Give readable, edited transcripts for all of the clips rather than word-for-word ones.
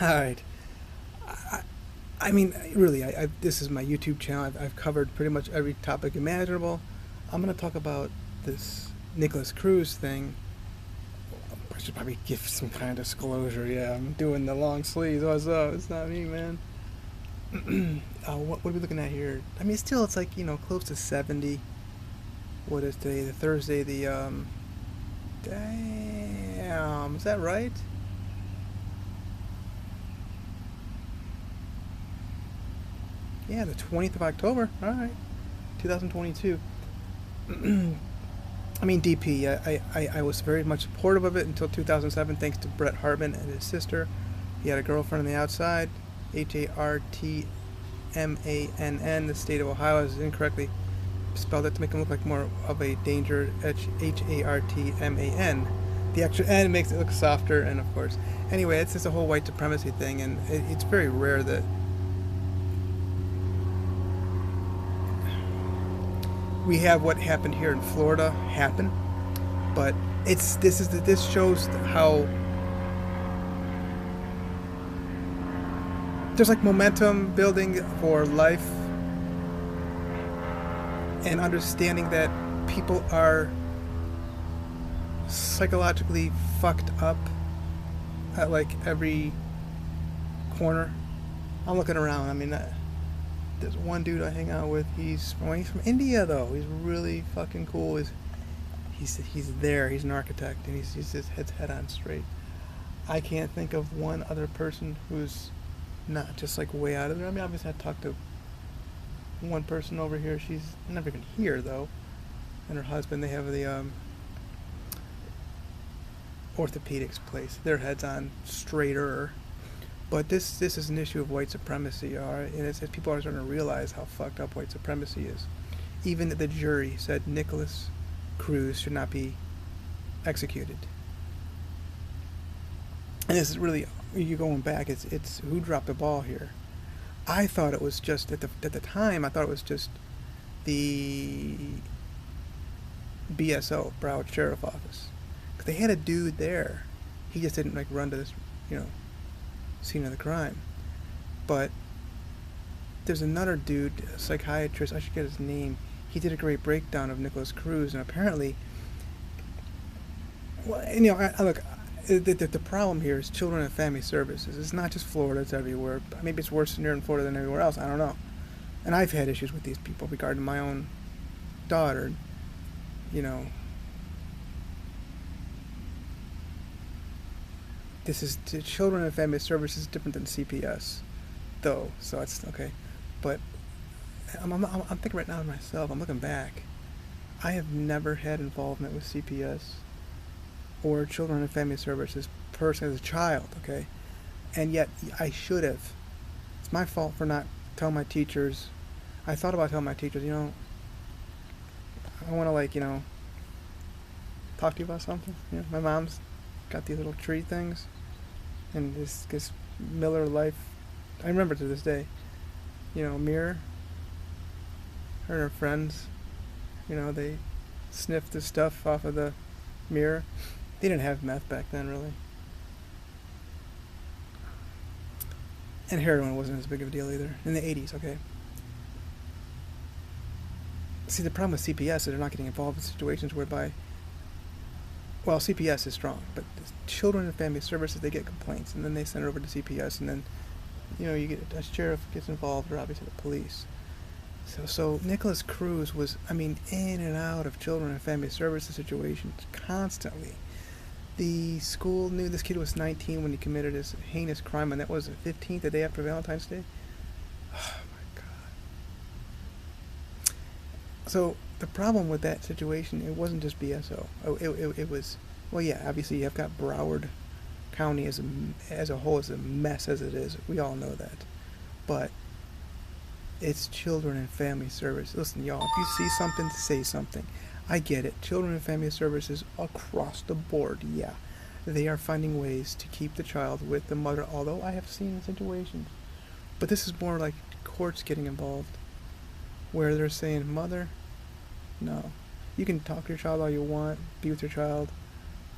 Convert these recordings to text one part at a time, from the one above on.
All right. I, I mean, really, this is my YouTube channel. I've covered pretty much every topic imaginable. I'm going to talk about this Nicholas Cruz thing. I should probably give some kind of disclosure. Yeah, I'm doing the long sleeves. What's up? It's not me, man. What are we looking at here? I mean, still, it's like, close to 70. What is today? The Thursday, damn, is that right? Yeah, the 20th of October. All right. 2022. I mean, DP. I was very much supportive of it until 2007, thanks to Brett Hartman and his sister. He had a girlfriend on the outside. Hartmann. The state of Ohio has incorrectly spelled it to make him look like more of a danger. Hartman. The extra N makes it look softer, and of course. Anyway, it's just a whole white supremacy thing, and it's very rare that we have what happened here in Florida happen, but this shows how there's like momentum building for life and understanding that people are psychologically fucked up at like every corner. I'm looking around. I mean, there's one dude I hang out with. He's from India though. He's really fucking cool. He's there. He's an architect, and he's just head on straight. I can't think of one other person who's not just like way out of there. I mean, obviously I talked to one person over here. She's never even here though, and her husband. They have the orthopedics place. Their heads on straighter. But this is an issue of white supremacy, all right? And it's people are starting to realize how fucked up white supremacy is. Even the jury said Nikolas Cruz should not be executed. And this is really, you going back, it's who dropped the ball here. I thought it was just, at the time, I thought it was just the BSO, Broward Sheriff Office. Because they had a dude there. He just didn't like run to this, scene of the crime. But there's another dude, a psychiatrist, I should get his name. He did a great breakdown of Nicholas Cruz, and apparently, well, look, the problem here is children and family services. It's not just Florida, it's everywhere. Maybe it's worse here in Florida than everywhere else, I don't know. And I've had issues with these people regarding my own daughter, This is children and family services different than CPS, though. So it's okay, but I'm thinking right now to myself. I'm looking back. I have never had involvement with CPS or children and family services personally as a child. Okay, and yet I should have. It's my fault for not telling my teachers. I thought about telling my teachers. I want to talk to you about something. My mom's got these little tree things, and this Miller Life. I remember to this day. Mirror. Her and her friends. They sniffed the stuff off of the mirror. They didn't have meth back then, really. And heroin wasn't as big of a deal either in the 80s. Okay. See, the problem with CPS is they're not getting involved in situations whereby. Well, CPS is strong, but children and family services, they get complaints, and then they send it over to CPS, and then, you get a sheriff gets involved, or obviously the police. So Nicholas Cruz was, in and out of children and family services situations constantly. The school knew this kid was 19 when he committed his heinous crime, and that was the 15th, the day after Valentine's Day. Oh my God. So the problem with that situation, it wasn't just BSO. It was, well, yeah, obviously you've got Broward County as a whole is a mess as it is. We all know that. But it's children and family service. Listen, y'all, if you see something, say something. I get it. Children and family services across the board, yeah. They are finding ways to keep the child with the mother, although I have seen situations. But this is more like courts getting involved, where they're saying, mother, no. You can talk to your child all you want, be with your child,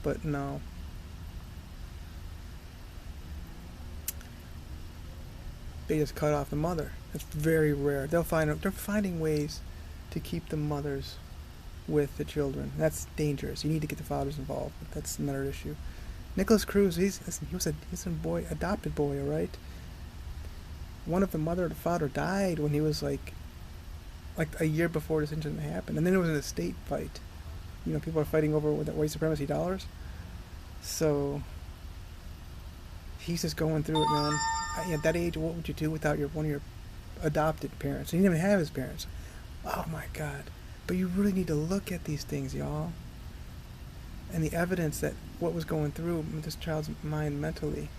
but no. they just cut off the mother. It's very rare. They're finding ways to keep the mothers with the children. That's dangerous. You need to get the fathers involved. But that's another issue. Nikolas Cruz, he's a boy, adopted boy, all right. One of the mother and the father died when he was like a year before this incident happened, and then it was an estate fight. You know, people are fighting over with that white supremacy dollars. So he's just going through it, man. At that age, what would you do without one of your adopted parents? He didn't even have his parents. Oh my God! But you really need to look at these things, y'all, and the evidence that what was going through this child's mind mentally.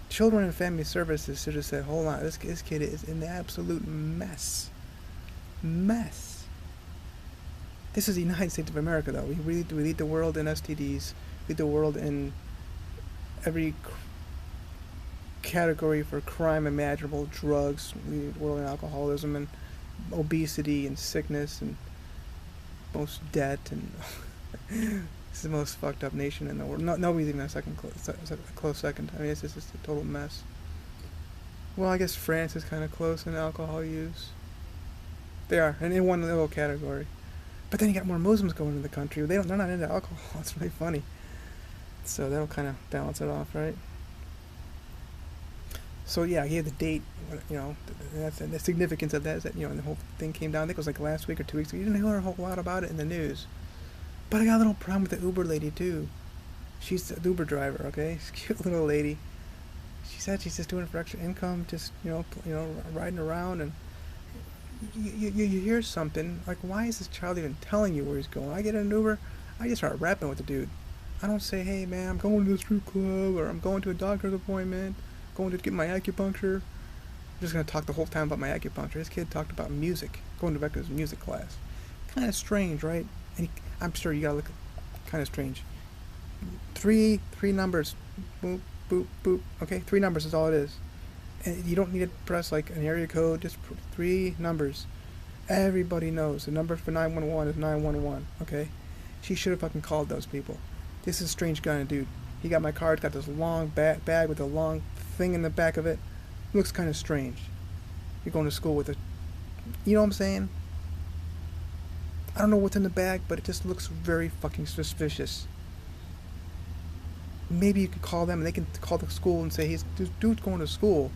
Children and Family Services should have said, "Hold on, this kid is in the absolute mess." Mess. This is the United States of America, though. We lead the world in STDs. We lead the world in every category for crime imaginable, drugs. We lead the world in alcoholism and obesity and sickness and most debt. And it's the most fucked up nation in the world. Nobody's even a close second. I mean, it's just a total mess. Well, I guess France is kind of close in alcohol use. They are, and in one little category. But then you got more Muslims going into the country. They're not into alcohol. It's really funny. So that'll kind of balance it off, right? So yeah, he had the date. You know, that's the significance of that is that, you know, the whole thing came down. I think it was like last week or 2 weeks ago. You didn't hear a whole lot about it in the news. But I got a little problem with the Uber lady too. She's the Uber driver, okay? She's a cute little lady. She said she's just doing it for extra income, just you know, riding around. And you hear something like, why is this child even telling you where he's going? I get in an Uber, I just start rapping with the dude. I don't say, hey man, I'm going to the strip club, or I'm going to a doctor's appointment, going to get my acupuncture. I'm just going to talk the whole time about my acupuncture. This kid talked about music, going back to his music class. Kind of strange, right? And I'm sure you gotta look kind of strange. Three numbers, boop, boop, boop. Okay, 3 numbers is all it is. And you don't need to press like an area code, just 3 numbers. Everybody knows the number for 911 is 911, okay? She should have fucking called those people. This is a strange kind of dude. He got my card, got this long bag with a long thing in the back of it. Looks kind of strange. You're going to school with a, you know what I'm saying? I don't know what's in the bag, but it just looks very fucking suspicious. Maybe you could call them and they can call the school and say, hey, this dude's going to school.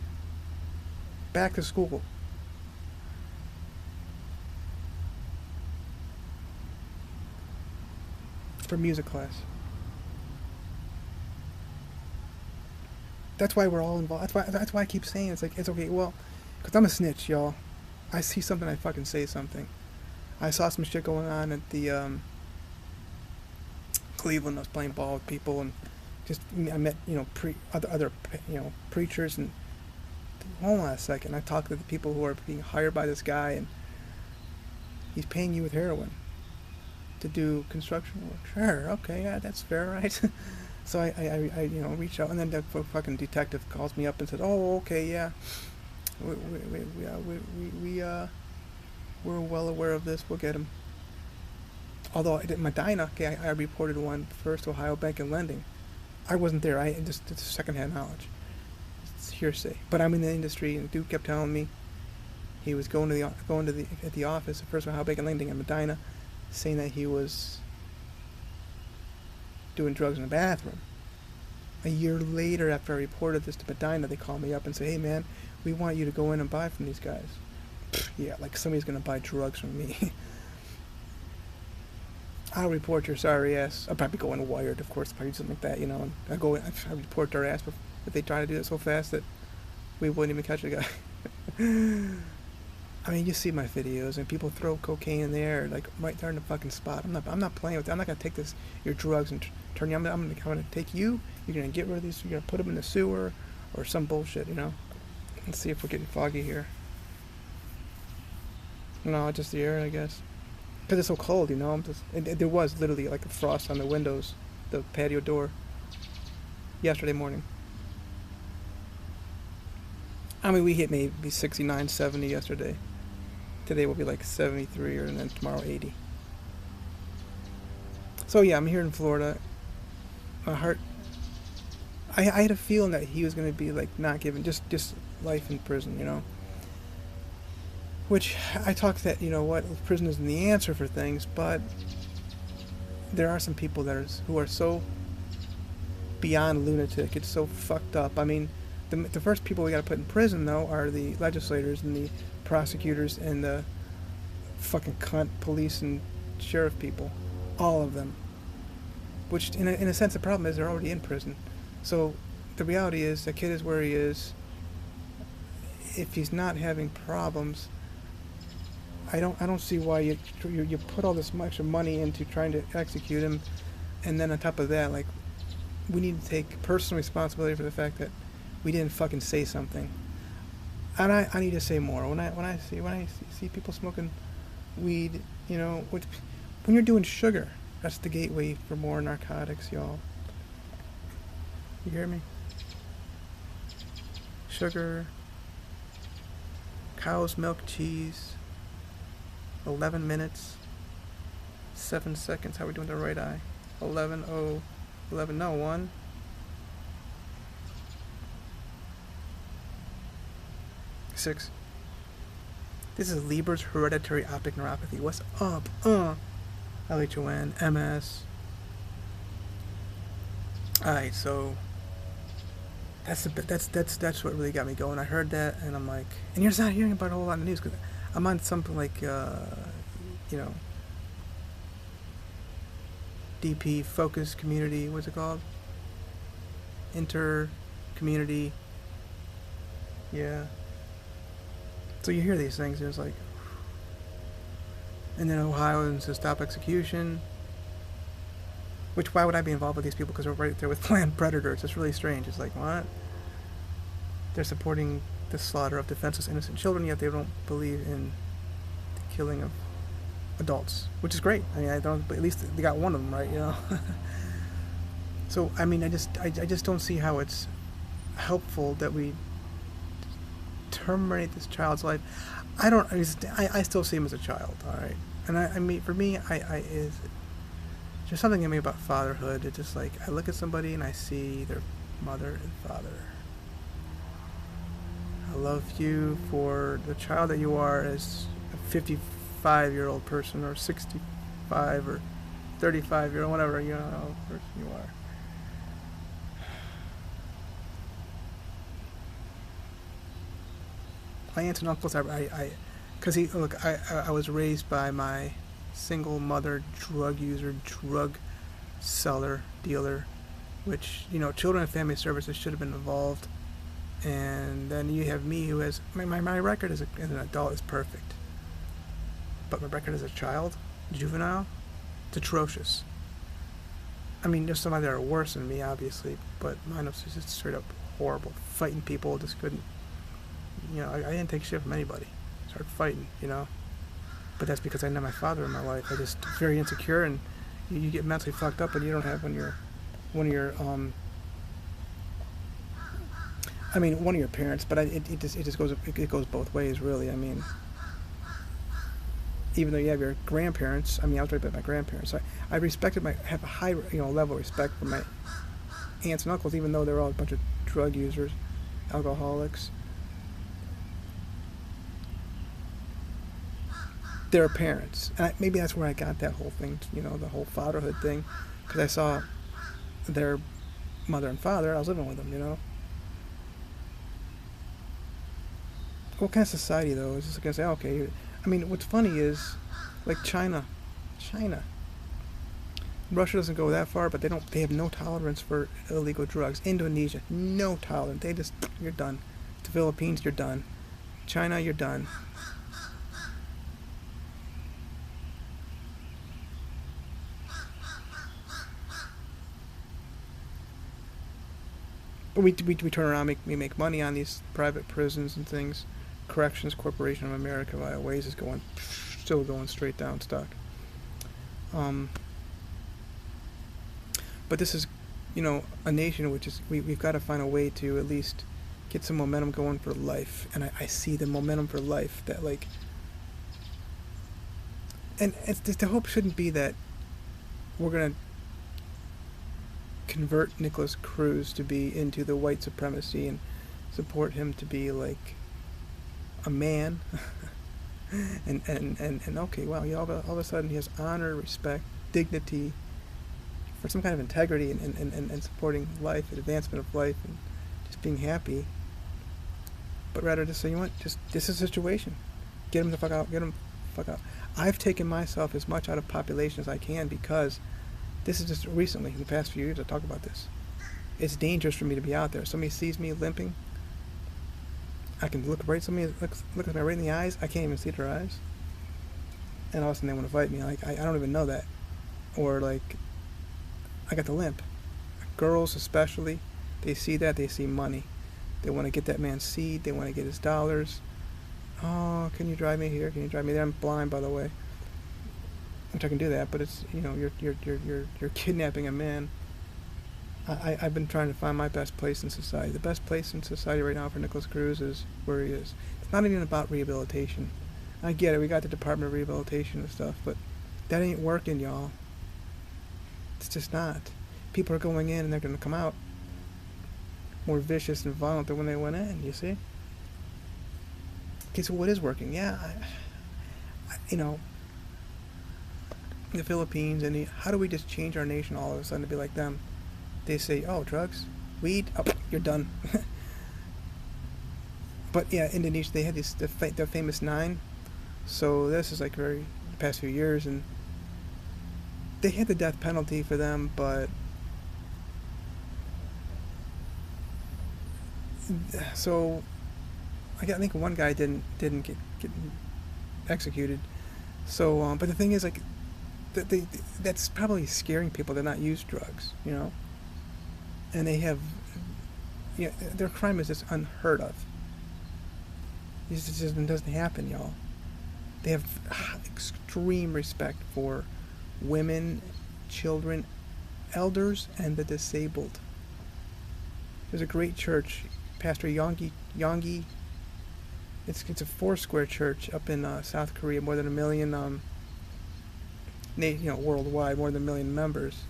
Back to school. For music class. That's why we're all involved. That's why I keep saying it's like, it's okay. Well, because I'm a snitch, y'all. I see something, I fucking say something. I saw some shit going on at the Cleveland. I was playing ball with people, and just I met other preachers. And hold on a second, I talked to the people who are being hired by this guy, and he's paying you with heroin to do construction work. Sure, okay, yeah, that's fair, right? So I reached out, and then the fucking detective calls me up and said, oh, okay, yeah, we're well aware of this. We'll get him. Although in Medina, okay, I reported one first, Ohio Bank and Lending. I wasn't there. I just it's secondhand knowledge. It's hearsay. But I'm in the industry, and the dude kept telling me he was going at the office at First Ohio Bank and Lending in Medina, saying that he was doing drugs in the bathroom. A year later, after I reported this to Medina, they call me up and say, "Hey, man, we want you to go in and buy from these guys." Yeah, like somebody's gonna buy drugs from me. I'll report your sorry ass. I'll probably go in wired, of course, probably something like that, you know. And I report their ass, but they try to do it so fast that we wouldn't even catch the guy. I mean, you see my videos, and people throw cocaine in the air, like right there in the fucking spot. I'm not playing with it. I'm not gonna take your drugs and turn you. I'm gonna take you. You're gonna get rid of these. You're gonna put them in the sewer, or some bullshit, you know. Let's see if we're getting foggy here. No, just the air, I guess. Because it's so cold, you know. There was literally like a frost on the windows, the patio door, yesterday morning. I mean, we hit maybe 69, 70 yesterday. Today will be like 73, and then tomorrow 80. So yeah, I'm here in Florida. My heart, I had a feeling that he was going to be like not given just life in prison, Which I talk that prison isn't the answer for things, but there are some people who are so beyond lunatic. It's so fucked up. I mean, the first people we got to put in prison though are the legislators and the prosecutors and the fucking cunt police and sheriff people, all of them. Which, in a sense, the problem is they're already in prison. So the reality is, the kid is where he is. If he's not having problems, I don't see why you put all this much money into trying to execute him, and then on top of that, like, we need to take personal responsibility for the fact that we didn't fucking say something. And I need to say more. When I see people smoking weed, when you're doing sugar, that's the gateway for more narcotics, y'all. You hear me? Sugar, cow's milk, cheese. 11 minutes, 7 seconds. How are we doing the right eye? 11, 1. Six. This is Leber's hereditary optic neuropathy. What's up? LHON, MS. Alright, so that's what really got me going. I heard that, and I'm like, and you're just not hearing about a whole lot of news because I'm on something like, DP Focus Community. What's it called? Inter-community. Yeah. So you hear these things, and it's like, and then Ohio says stop execution. Which, why would I be involved with these people? Because they're right there with planned predators. It's really strange. It's like, what? They're supporting the slaughter of defenseless innocent children, yet they don't believe in the killing of adults, which is great. I mean, but at least they got one of them right, So I mean, I just don't see how it's helpful that we terminate this child's life. I still see him as a child, all right. And I mean, for me, is there's something in me about fatherhood. It's just like I look at somebody and I see their mother and father. I love you for the child that you are as a 55-year-old person, or 65 or 35-year-old, whatever person you are. My aunts and uncles, I was raised by my single mother, drug user, drug seller, dealer, which, Children and Family Services should have been involved. And then you have me, who has my record as an adult is perfect, but my record as a child, juvenile, it's atrocious. I mean, there's some that are worse than me, obviously, but mine was just straight up horrible. Fighting people, just couldn't. I didn't take shit from anybody. Started fighting, But that's because I didn't have my father in my life. I just very insecure, and you get mentally fucked up, and you don't have one of your parents. But it just goes both ways, really. I mean, even though you have your grandparents, I was raised by my grandparents. So I have a high level of respect for my aunts and uncles, even though they're all a bunch of drug users, alcoholics. Their parents, and maybe that's where I got that whole thing, the whole fatherhood thing, because I saw their mother and father. I was living with them, What kind of society though is just gonna say, okay? I mean, what's funny is, like China, Russia doesn't go that far, but they have no tolerance for illegal drugs. Indonesia, no tolerance. You're done. The Philippines, you're done. China, you're done. But we turn around, we make money on these private prisons and things. Corrections Corporation of America, via Ways, is still going straight down stock. But this is, a nation which is we've got to find a way to at least get some momentum going for life, and I see the momentum for life that and the hope shouldn't be that we're gonna convert Nikolas Cruz to be into the white supremacy and support him to be like a man. and okay, wow, all of a sudden he has honor, respect, dignity, for some kind of integrity and supporting life and advancement of life and just being happy. But rather just say, you know what, just this is a situation. Get him the fuck out, get him the fuck out. I've taken myself as much out of population as I can because this is just recently, in the past few years, I talk about this. It's dangerous for me to be out there. If somebody sees me limping, I can look right, somebody look at me right in the eyes, I can't even see their eyes. And all of a sudden they want to fight me. Like, I don't even know that. Or like, I got the limp. Girls especially, they see that, they see money. They want to get that man's seed, they want to get his dollars. Oh, can you drive me here? Can you drive me there? I'm blind, by the way. Which I can do that, but it's, you know, you're kidnapping a man. I've been trying to find my best place in society. The best place in society right now for Nikolas Cruz is where he is. It's not even about rehabilitation. I get it, we got the Department of Rehabilitation and stuff, but that ain't working, y'all. It's just not. People are going in and they're going to come out more vicious and violent than when they went in, you see? Okay, so what is working? Yeah, you know, the Philippines, and how do we just change our nation all of a sudden to be like them? They say, oh, drugs, weed, oh, you're done. But yeah, Indonesia, they had the famous 9. So this is like the past few years, and they had the death penalty for them, but so I think one guy didn't get executed. So, but the thing is, like, that's probably scaring people to not use drugs, you know. And they have, you know, their crime is just unheard of. It just doesn't happen, y'all. They have extreme respect for women, children, elders, and the disabled. There's a great church, Pastor Yonggi. It's a 4-square church up in South Korea, more than 1 million, worldwide, more than 1 million members.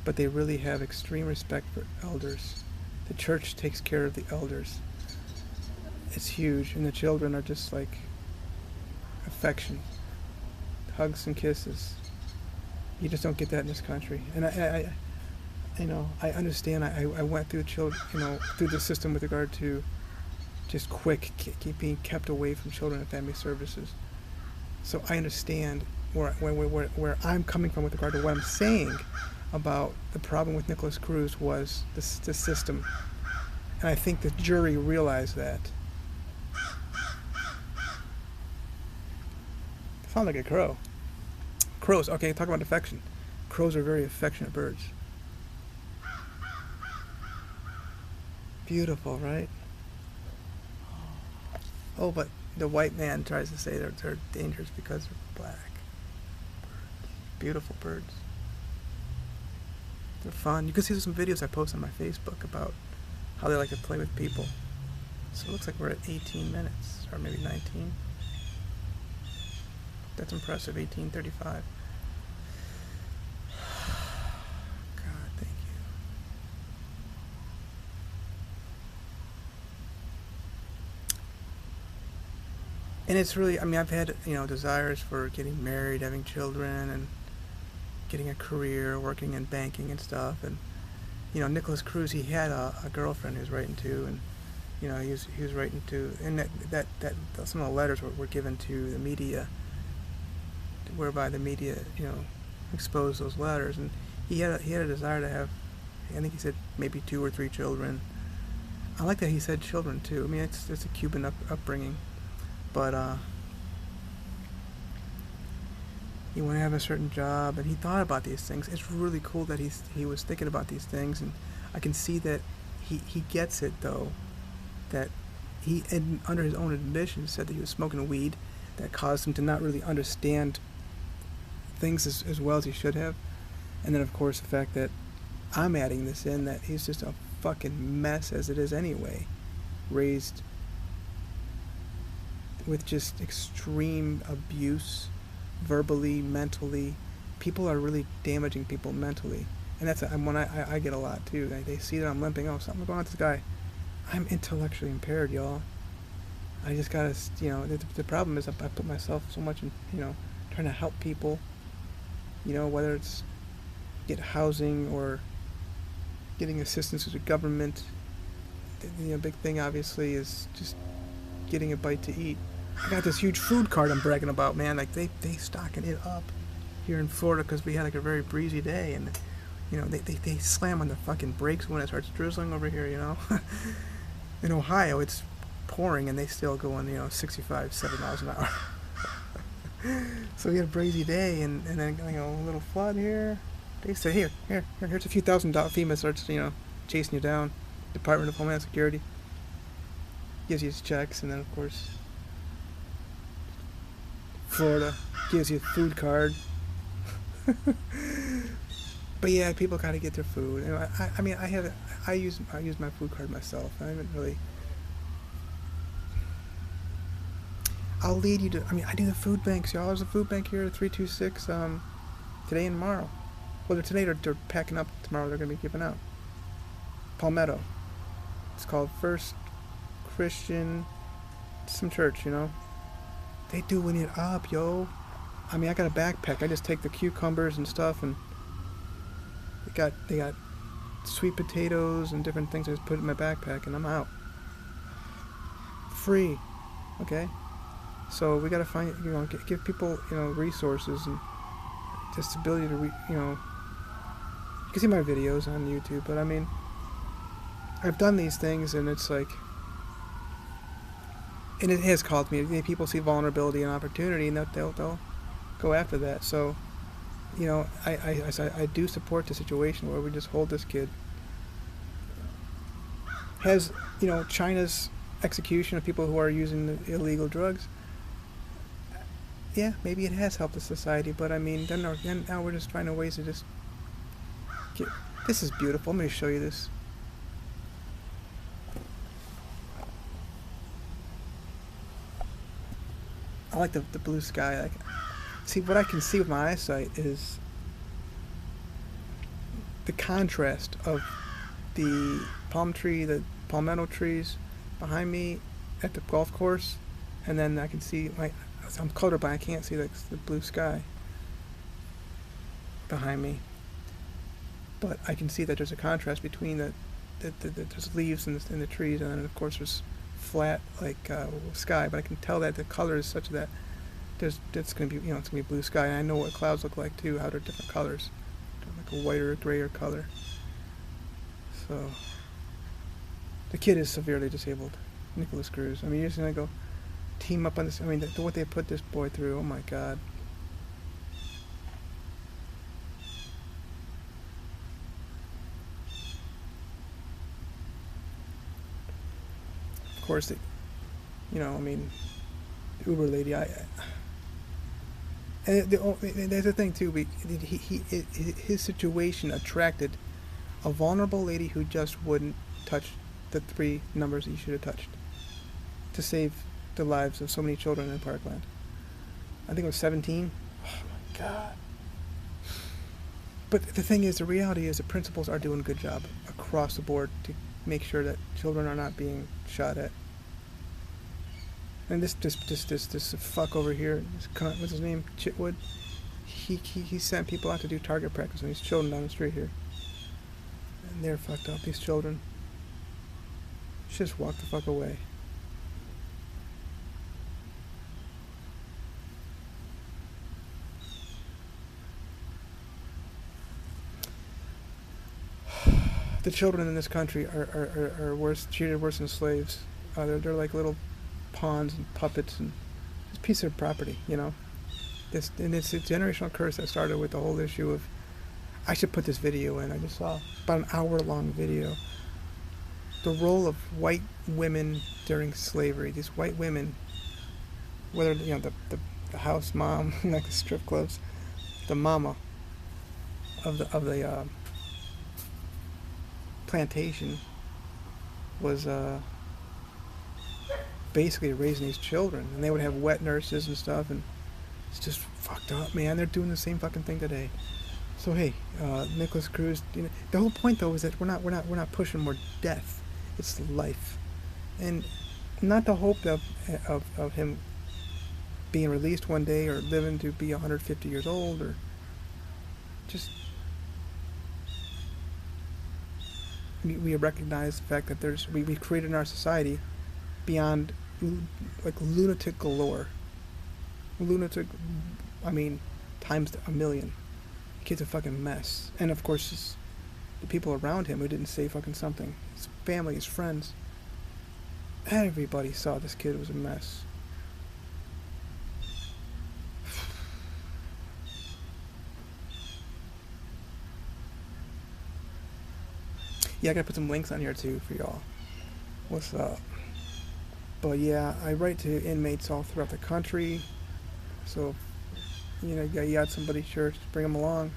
But they really have extreme respect for elders. The church takes care of the elders. It's huge, and the children are just like affection, hugs and kisses. You just don't get that in this country. And I understand. I went through through the system with regard to just being kept away from children and family services. So I understand where I'm coming from with regard to what I'm saying about the problem with Nikolas Cruz was the system. And I think the jury realized that. Sound like a crow. Crows, okay, talk about affection. Crows are very affectionate birds. Beautiful, right? Oh, but the white man tries to say they're dangerous because they're black. Birds. Beautiful birds. They're fun. You can see some videos I post on my Facebook about how they like to play with people. So it looks like we're at 18 minutes, or maybe 19. That's impressive, 18:35. God, thank you. And it's really, I've had, desires for getting married, having children, and getting a career, working in banking and stuff. And, Nikolas Cruz, he had a girlfriend he was writing to, and, he was writing to, and that some of the letters were given to the media, whereby the media, exposed those letters. And he had a desire to have, I think he said maybe 2 or 3 children. I like that he said children too. I mean, it's a Cuban upbringing, but he wanted to have a certain job, and he thought about these things. It's really cool that he was thinking about these things, and I can see that he gets it, though, that he, and under his own admission, said that he was smoking weed that caused him to not really understand things as well as he should have. And then, of course, the fact that I'm adding this in, that he's just a fucking mess as it is anyway, raised with just extreme abuse, verbally, mentally. People are really damaging people mentally. And that's when I get a lot too. They see that I'm limping. Oh, something's going on with this guy. I'm intellectually impaired, y'all. I just gotta, the problem is I put myself so much in, trying to help people, whether it's get housing or getting assistance with the government. The big thing obviously is just getting a bite to eat. I got this huge food cart I'm bragging about, man. Like they stocking it up here in Florida because we had like a very breezy day, and they slam on the fucking brakes when it starts drizzling over here. In Ohio it's pouring and they still going 65, 70 miles an hour. So we had a breezy day, and then a little flood here. They say here's a few $1,000. FEMA starts chasing you down. Department of Homeland Security gives you checks, and then of course Florida gives you a food card. But yeah, people gotta get their food. I use my food card myself. I haven't really. I'll lead you to. I do the food banks, y'all. There's a food bank here at 326 today and tomorrow. Well, today they're packing up. Tomorrow they're gonna be giving out. Palmetto. It's called First Christian, some church, They doing it up, yo. I got a backpack. I just take the cucumbers and stuff, and they got sweet potatoes and different things. I just put it in my backpack, and I'm out. Free, okay. So we gotta find, give people, resources and just ability to, you can see my videos on YouTube, but I've done these things, and it's like, and it has called me. People see vulnerability and opportunity, and they'll go after that. So, I do support the situation where we just hold this kid. Has China's execution of people who are using the illegal drugs? Yeah, maybe it has helped the society, but then now we're just finding ways to just get. This is beautiful. Let me show you this. I like the blue sky. See, what I can see with my eyesight is the contrast of the palm tree, the palmetto trees behind me at the golf course, and then I can see I'm colorblind. I can't see the blue sky behind me, but I can see that there's a contrast between there's leaves in the trees, and then of course there's flat sky. But I can tell that the color is such that it's going to be it's going to be blue sky, and I know what clouds look like too, how they're different colors, like a whiter, grayer color. So the kid is severely disabled, Nikolas Cruz. You're just going to go team up on this. What they put this boy through, oh my God. Of course, the Uber lady, and there's a thing too. His situation attracted a vulnerable lady who just wouldn't touch the 3 numbers he should have touched to save the lives of so many children in Parkland. I think it was 17. Oh my God. But the thing is, the reality is the principals are doing a good job across the board to make sure that children are not being shot at. And this fuck over here, this cunt, what's his name? Chitwood. He sent people out to do target practice on these children down the street here. And they're fucked up, these children. Just walk the fuck away. The children in this country are treated worse than slaves. They're like little pawns and puppets and just piece of property, It's a generational curse that started with the whole issue of. I should put this video in. I just saw about an hour-long video. The role of white women during slavery. These white women, whether the house mom, like the strip clubs, the mama of the plantation was basically raising these children, and they would have wet nurses and stuff, and it's just fucked up, man. They're doing the same fucking thing today. So hey, Nicholas Cruz. The whole point though is that we're not pushing more death. It's life, and not the hope of him being released one day or living to be 150 years old, or just we recognize the fact that we created in our society beyond like lunatic galore. Lunatic, I mean, times a million. The kid's a fucking mess, and of course, just the people around him who didn't say fucking something. His family, his friends, everybody saw this kid was a mess. Yeah, I gotta put some links on here too for y'all. What's up? But yeah, I write to inmates all throughout the country. So, you got somebody, sure, just bring them along.